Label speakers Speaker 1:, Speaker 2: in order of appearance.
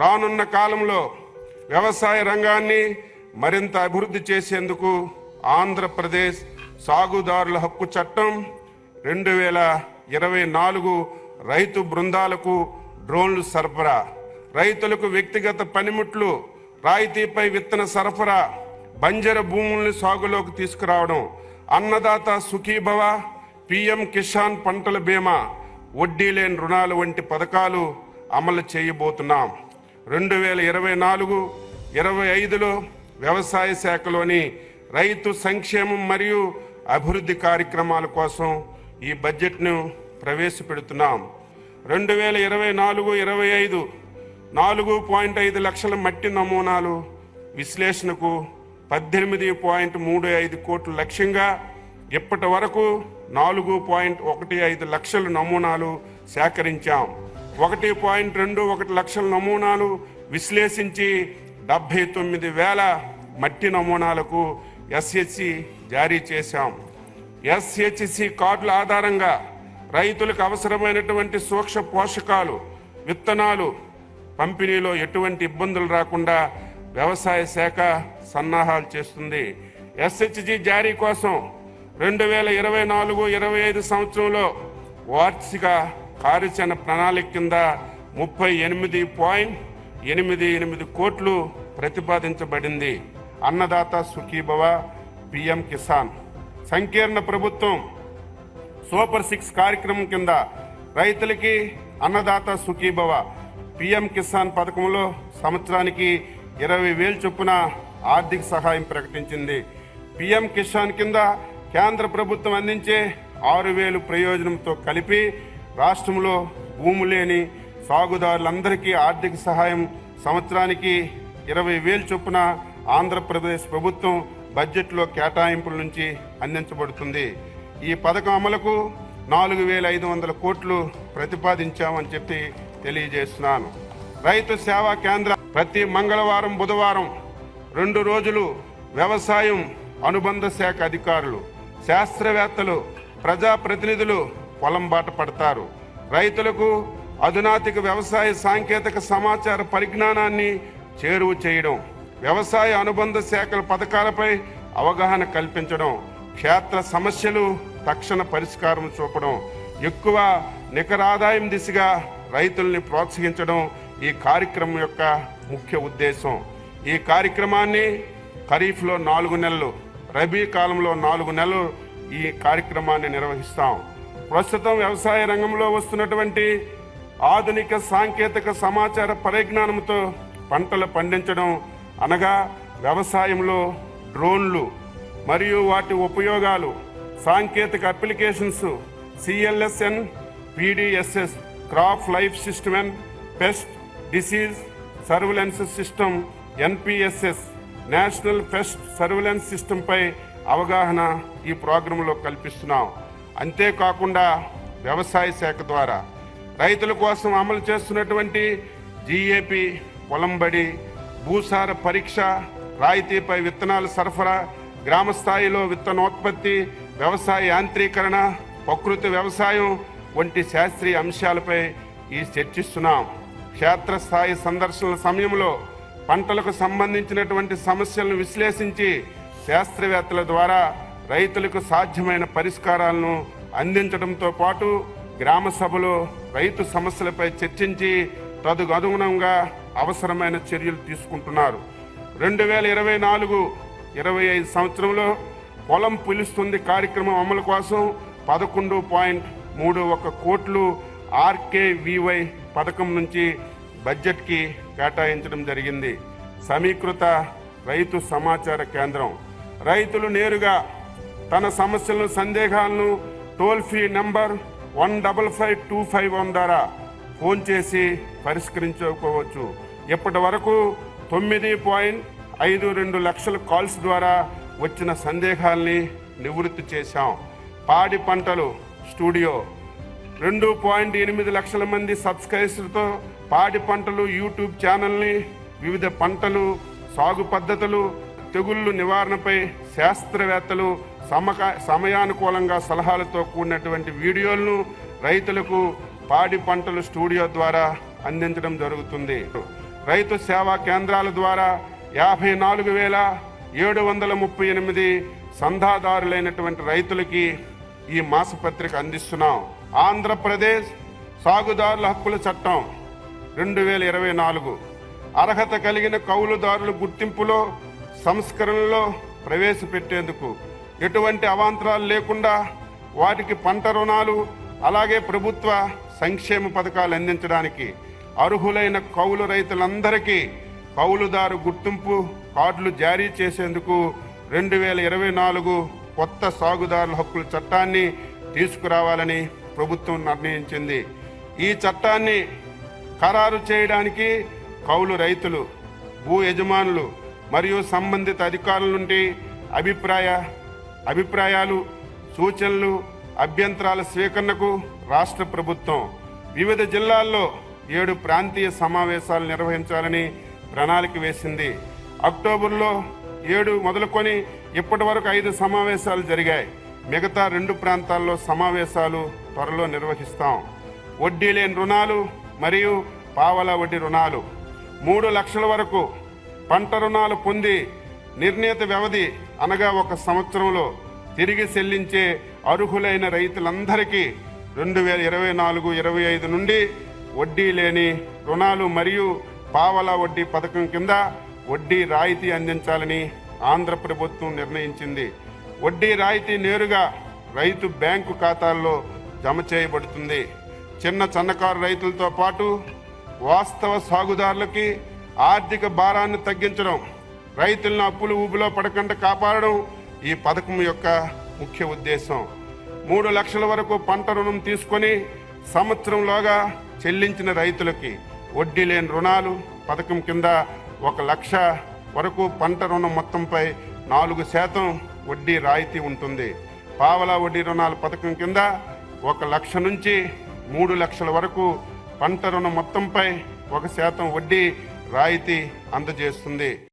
Speaker 1: రానున్న కాలంలో వ్యవసాయ రంగాన్ని మరింత అభివృద్ధి చేసేందుకు ఆంధ్రప్రదేశ్ సాగుదారుల హక్కు చట్టం 2024 రైతు బృందాలకు డ్రోన్లు సరఫరా, రైతులకు వ్యక్తిగత పనిముట్లు, రాయితీపై విత్తన సరఫరా, బంజర భూముల్ని సాగులోకి తీసుకురావడం, అన్నదాత సుఖీభవ, పిఎం కిసాన్ పంటల బీమా, వడ్డీ లేని రుణాలు వంటి పథకాలు అమలు చేయబోతున్నాం. 2024-25లో వ్యవసాయ శాఖలోని రైతు సంక్షేమం మరియు అభివృద్ధి కార్యక్రమాల కోసం ఈ బడ్జెట్ను ప్రవేశపెడుతున్నాం. 2024-25 4.5 లక్షల మట్టి నమూనాలు విశ్లేషణకు 18.35 కోట్ల లక్ష్యంగా ఇప్పటి వరకు 4.15 లక్షల నమూనాలు సేకరించాం. 1.21 లక్షల నమూనాలు విశ్లేషించి 79,000 మట్టి నమూనాలకు ఎస్హెచ్సి జారీ చేశాం. ఎస్హెచ్సి కార్డుల ఆధారంగా రైతులకు అవసరమైనటువంటి సూక్ష్మ పోషకాలు, విత్తనాలు పంపిణీలో ఎటువంటి ఇబ్బందులు రాకుండా వ్యవసాయ శాఖ సన్నాహాలు చేస్తుంది. ఎస్హెచ్జి జారీ కోసం 2024-25 సంవత్సరంలో వార్షిక కార్యాచరణ ప్రణాళిక కింద 38.88 కోట్లు ప్రతిపాదించబడింది. అన్నదాత సుఖీభవ, పిఎం కిసాన్, సంకీర్ణ ప్రభుత్వం సూపర్ 6 కార్యక్రమం కింద రైతులకి అన్నదాత సుఖీభవ, పిఎం కిసాన్ పథకంలో సంవత్సరానికి 20,000 చొప్పున ఆర్థిక సహాయం ప్రకటించింది. పిఎం కిసాన్ కింద కేంద్ర ప్రభుత్వం అందించే 6,000 ప్రయోజనంతో కలిపి రాష్ట్రంలో భూమి లేని సాగుదారులందరికీ ఆర్థిక సహాయం సంవత్సరానికి 20,000 చొప్పున ఆంధ్రప్రదేశ్ ప్రభుత్వం బడ్జెట్లో కేటాయింపుల నుంచి అందించబడుతుంది. ఈ పథకం అమలుకు 4,500 కోట్లు ప్రతిపాదించామని చెప్పి తెలియజేస్తున్నాను. రైతు సేవా కేంద్ర ప్రతి మంగళవారం, బుధవారం 2 రోజులు వ్యవసాయం అనుబంధ శాఖ అధికారులు, శాస్త్రవేత్తలు, ప్రజాప్రతినిధులు పొలం బాట పడతారు. రైతులకు అధునాతిక వ్యవసాయ సాంకేతిక సమాచార పరిజ్ఞానాన్ని చేరువ చేయడం, వ్యవసాయ అనుబంధ శాఖల పథకాలపై అవగాహన కల్పించడం, క్షేత్ర సమస్యలు తక్షణ పరిష్కారం చూపడం, ఎక్కువ నికర ఆదాయం దిశగా రైతుల్ని ప్రోత్సహించడం ఈ కార్యక్రమం యొక్క ముఖ్య ఉద్దేశం. ఈ కార్యక్రమాన్ని ఖరీఫ్లో 4 నెలలు, రబీ కాలంలో 4 నెలలు ఈ కార్యక్రమాన్ని నిర్వహిస్తాం. ప్రస్తుతం వ్యవసాయ రంగంలో వస్తున్నటువంటి ఆధునిక సాంకేతిక సమాచార పరిజ్ఞానంతో పంటలు పండించడం అనగా వ్యవసాయంలో డ్రోన్లు మరియు వాటి ఉపయోగాలు, సాంకేతిక applications, CLSN, PDSS, crop life system and pest disease surveillance system, NPSS, national pest surveillance సిస్టంపై అవగాహన ఈ ప్రోగ్రాంలో కల్పిస్తున్నాం. అంతేకాకుండా వ్యవసాయ శాఖ ద్వారా రైతుల కోసం అమలు చేస్తున్నటువంటి జిఏపి, పొలంబడి, భూసార పరీక్ష, రాయితీపై విత్తనాల సరఫరా, గ్రామ స్థాయిలో విత్తనోత్పత్తి, వ్యవసాయ యాంత్రీకరణ, ప్రకృతి వ్యవసాయం వంటి శాస్త్రీయ అంశాలపై ఈ చర్చిస్తున్నాం. క్షేత్రస్థాయి సందర్శనల సమయంలో పంటలకు సంబంధించినటువంటి సమస్యలను విశ్లేషించి శాస్త్రవేత్తల ద్వారా రైతులకు సాధ్యమైన పరిష్కారాలను అందించడంతో పాటు గ్రామ సభలో రైతు సమస్యలపై చర్చించి తదనుగుణంగా అవసరమైన చర్యలు తీసుకుంటున్నారు. 2024-25 సంవత్సరంలో పొలం పిలుస్తుంది కార్యక్రమం అమలు కోసం 11.31 కోట్లు ఆర్కేవీవై పథకం నుంచి బడ్జెట్కి కేటాయించడం జరిగింది. సమీకృత రైతు సమాచార కేంద్రం రైతులు నేరుగా తన సమస్యలను, సందేహాలను టోల్ ఫ్రీ నంబర్ 155-251 ద్వారా ఫోన్ చేసి పరిష్కరించుకోవచ్చు. ఇప్పటి వరకు 9.52 లక్షల కాల్స్ ద్వారా వచ్చిన సందేహాల్ని నివృత్తి చేశాం. పాడి పంటలు స్టూడియో 2.8 లక్షల మంది సబ్స్క్రైబర్స్తో పాడి పంటలు యూట్యూబ్ ఛానల్ని వివిధ పంటలు, సాగు పద్ధతులు, తెగుళ్ళు నివారణపై శాస్త్రవేత్తలు సమయానుకూలంగా సలహాలతో కూడినటువంటి వీడియోలను రైతులకు పాడి పంటలు స్టూడియో ద్వారా అందించడం జరుగుతుంది. రైతు సేవా కేంద్రాల ద్వారా 54,738 సంధాదారులైనటువంటి రైతులకి ఈ మాసపత్రిక అందిస్తున్నాం. ఆంధ్రప్రదేశ్ సాగుదారుల హక్కుల చట్టం 2024 అర్హత కలిగిన కౌలుదారుల గుర్తింపులో సంస్కరణలో ప్రవేశపెట్టేందుకు ఎటువంటి అవాంతరాలు లేకుండా వాటికి పంట రుణాలు అలాగే ప్రభుత్వ సంక్షేమ పథకాలు అందించడానికి అర్హులైన కౌలు రైతులందరికీ కౌలుదారు గుర్తింపు కార్డులు జారీ చేసేందుకు 2024 కొత్త సాగుదారుల హక్కుల చట్టాన్ని తీసుకురావాలని ప్రభుత్వం నిర్ణయించింది. ఈ చట్టాన్ని ఖరారు చేయడానికి కౌలు రైతులు, భూ యజమానులు మరియు సంబంధిత అధికారుల నుండి అభిప్రాయాలు, సూచనలు, అభ్యంతరాల స్వీకరణకు రాష్ట్ర ప్రభుత్వం వివిధ జిల్లాల్లో 7 ప్రాంతీయ సమావేశాలు నిర్వహించాలని ప్రణాళిక వేసింది. అక్టోబర్లో 7 మొదలుకొని ఇప్పటి వరకు 5 సమావేశాలు జరిగాయి. మిగతా 2 ప్రాంతాల్లో సమావేశాలు త్వరలో నిర్వహిస్తాం. వడ్డీ లేని రుణాలు మరియు పావలా వడ్డీ రుణాలు 3 లక్షల వరకు పంట రుణాలు పొంది నిర్ణీత వ్యవధి అనగా 1 సంవత్సరంలో తిరిగి చెల్లించే అర్హులైన రైతులందరికీ 2024-25 నుండి వడ్డీ లేని రుణాలు మరియు పావలా వడ్డీ పథకం కింద వడ్డీ రాయితీ అందించాలని ఆంధ్ర ప్రభుత్వం నిర్ణయించింది. వడ్డీ రాయితీ నేరుగా రైతు బ్యాంకు ఖాతాల్లో జమ చేయబడుతుంది. చిన్న సన్నకారు రైతులతో పాటు వాస్తవ సాగుదారులకి ఆర్థిక భారాన్ని తగ్గించడం, రైతులను అప్పులు ఊబిలో పడకుండా కాపాడడం ఈ పథకం యొక్క ముఖ్య ఉద్దేశం. 3 లక్షల వరకు పంట రుణం తీసుకొని సంవత్సరంలోగా చెల్లించిన రైతులకి వడ్డీ లేని రుణాలు పథకం కింద 1 లక్ష వరకు పంట రుణం మొత్తంపై 4% వడ్డీ రాయితీ ఉంటుంది. పావలా వడ్డీ రుణాల పథకం కింద 1 లక్ష నుంచి 3 లక్షల వరకు పంట రుణం మొత్తంపై 1% వడ్డీ రాయితీ అందజేస్తుంది.